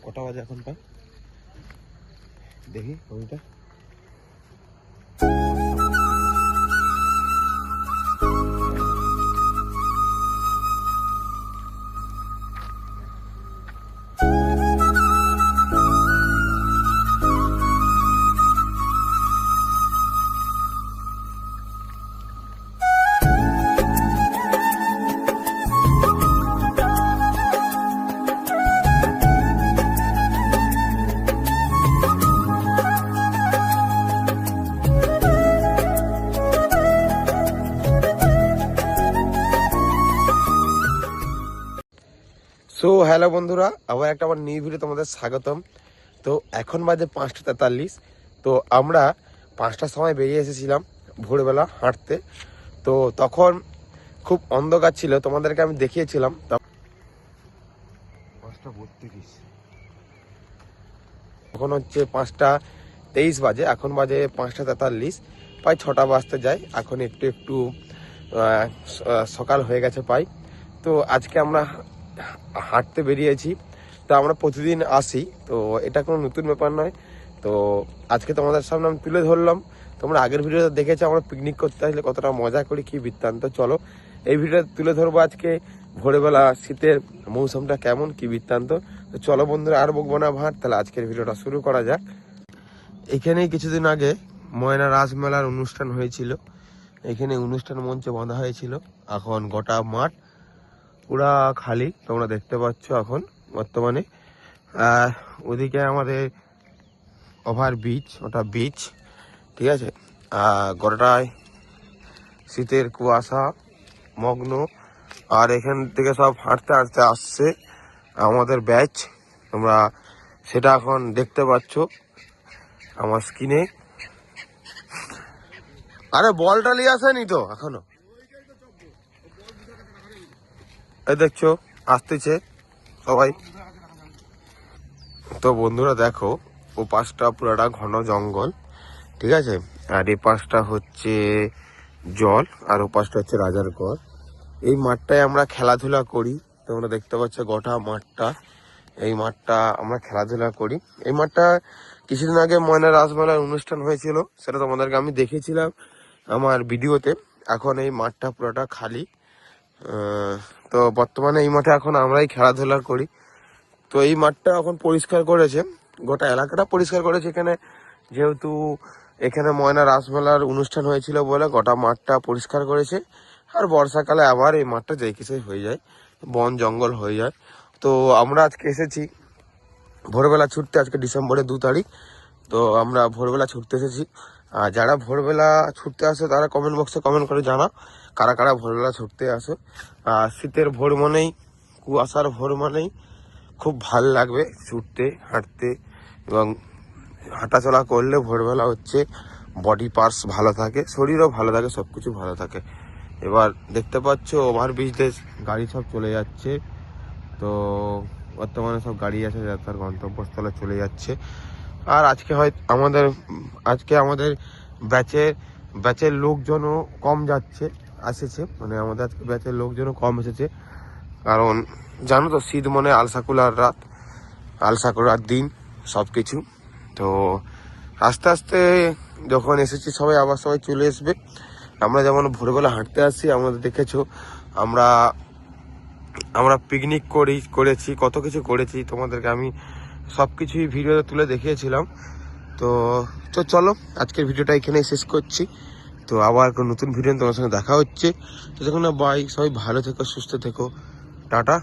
কটা বাজে এখন প্রায় দেখি ওইটা। সো হ্যালো বন্ধুরা, আবার একটা আমার নিউ ভিডিও তোমাদের স্বাগতম। তো এখন বাজে 5:43। তো আমরা 5টার সময় বেরিয়ে এসেছিলাম ভোরবেলা হাঁটতে। তো তখন খুব অন্ধকার ছিল, তোমাদেরকে আমি দেখিয়েছিলাম। 5:32 এখন হচ্ছে 5:23 বাজে, এখন বাজে 5:43, প্রায় 6টা বাজতে যায়। এখন একটু একটু সকাল হয়ে গেছে প্রায়। তো আজকে আমরা হাঁটতে বেরিয়েছি। তো আমরা প্রতিদিন আসি, তো এটা কোনো নতুন ব্যাপার নয়। তো আজকে তোমাদের সামনে আমি তুলে ধরলাম। তোমরা আগের ভিডিওতে দেখেছো আমরা পিকনিক করতে আসলে কতটা মজা করি, কি বৃত্তান্ত। চলো এই ভিডিওতে তুলে ধরবো আজকে ভোরবেলা শীতের মৌসুমটা কেমন, কি বৃত্তান্ত। তো চলো বন্ধুরা, আর বকবো না ভাট, তাহলে আজকের ভিডিওটা শুরু করা যাক। এখানেই কিছুদিন আগে ময়না রাসমেলার অনুষ্ঠান হয়েছিল। এখানে অনুষ্ঠান মঞ্চে বাঁধা হয়েছিল। এখন গোটা মাঠ পুরা খালি, তোমরা দেখতে পাচ্ছ এখন বর্তমানে। ওদিকে আমাদের ওভার বিচ, ওটা বিচ, ঠিক আছে। গোটাটায় শীতের কুয়াশা মগ্ন। আর এখান থেকে সব হাঁটতে হাঁটতে আসছে আমাদের ব্যাচ, তোমরা সেটা এখন দেখতে পাচ্ছ আমার স্ক্রিনে। আরে বলটা নিয়ে আসেনি তো এখনো, এই দেখছো আসতেছে সবাই। তো বন্ধুরা দেখো, ও পাশটা পুরাটা ঘন জঙ্গল, ঠিক আছে। আর এই পাশটা হচ্ছে জল, আর ও পাশটা হচ্ছে রাজারগড়। এই মাঠটায় আমরা খেলাধুলা করি, তোমরা দেখতে পাচ্ছ গোটা মাঠটা। এই মাঠটা আমরা খেলাধুলা করি। এই মাঠটা কিছুদিন আগে ময়না রাসমেলার অনুষ্ঠান হয়েছিল, সেটা তোমাদেরকে আমি দেখেছিলাম আমার ভিডিওতে। এখন এই মাঠটা পুরোটা খালি। তো বর্তমানে এই মাঠে এখন আমরাই খেলাধুলা করি। তো এই মাঠটা এখন পরিষ্কার করেছে, গোটা এলাকাটা পরিষ্কার করেছে। এখানে যেহেতু এখানে ময়না রাসমেলার অনুষ্ঠান হয়েছিল বলে গোটা মাঠটা পরিষ্কার করেছে। আর বর্ষাকালে আবার এই মাঠটা যেই কিছু হয়ে যায়, বন জঙ্গল হয়ে যায়। তো আমরা আজকে এসেছি ভোরবেলা ছুটতে, আজকে ডিসেম্বরের 2 তারিখ। তো আমরা ভোরবেলা ছুটতে এসেছি। আর যারা ভোরবেলা ছুটতে আসে তারা কমেন্ট বক্সে কমেন্ট করে জানাও কারা কারা ভোরবেলা ছুটতে আসে। আর শীতের ভোর মানেই, কুয়াশার ভোর মানেই খুব ভাল লাগবে ছুটতে হাঁটতে, এবং হাঁটাচলা করলে ভোরবেলা হচ্ছে বডি পার্টস ভালো থাকে, শরীরও ভালো থাকে, সব কিছু ভালো থাকে। এবার দেখতে পাচ্ছ ওভারব্রিজ দিয়ে গাড়ি সব চলে যাচ্ছে। তো বর্তমানে সব গাড়ি আছে যা তার গন্তব্যস্থলে চলে যাচ্ছে। আর আজকে আমাদের ব্যাচের লোকজনও কম এসেছে, মানে আমাদের আজকে ব্যাচের লোকজনও কম এসেছে। কারণ জানো তো, শীত মনে আলসাকুলার দিন সব কিছু। তো আস্তে আস্তে যখন এসেছি সবাই আবার সবাই চলে আসবে। আমরা যেমন ভোরবেলা হাঁটতে আসি, আমাদের দেখেছো আমরা পিকনিক করেছি, কত কিছু করেছি, তোমাদেরকে আমি সব কিছুই ভিডিওতে তুলে দেখিয়েছিলাম। তো চলো আজকের ভিডিওটা এখানেই শেষ করছি। তো আবার নতুন ভিডিও তোমার সঙ্গে দেখা হচ্ছে। তো দেখো না, বাই, সবাই ভালো থেকো, সুস্থ থেকো, টাটা।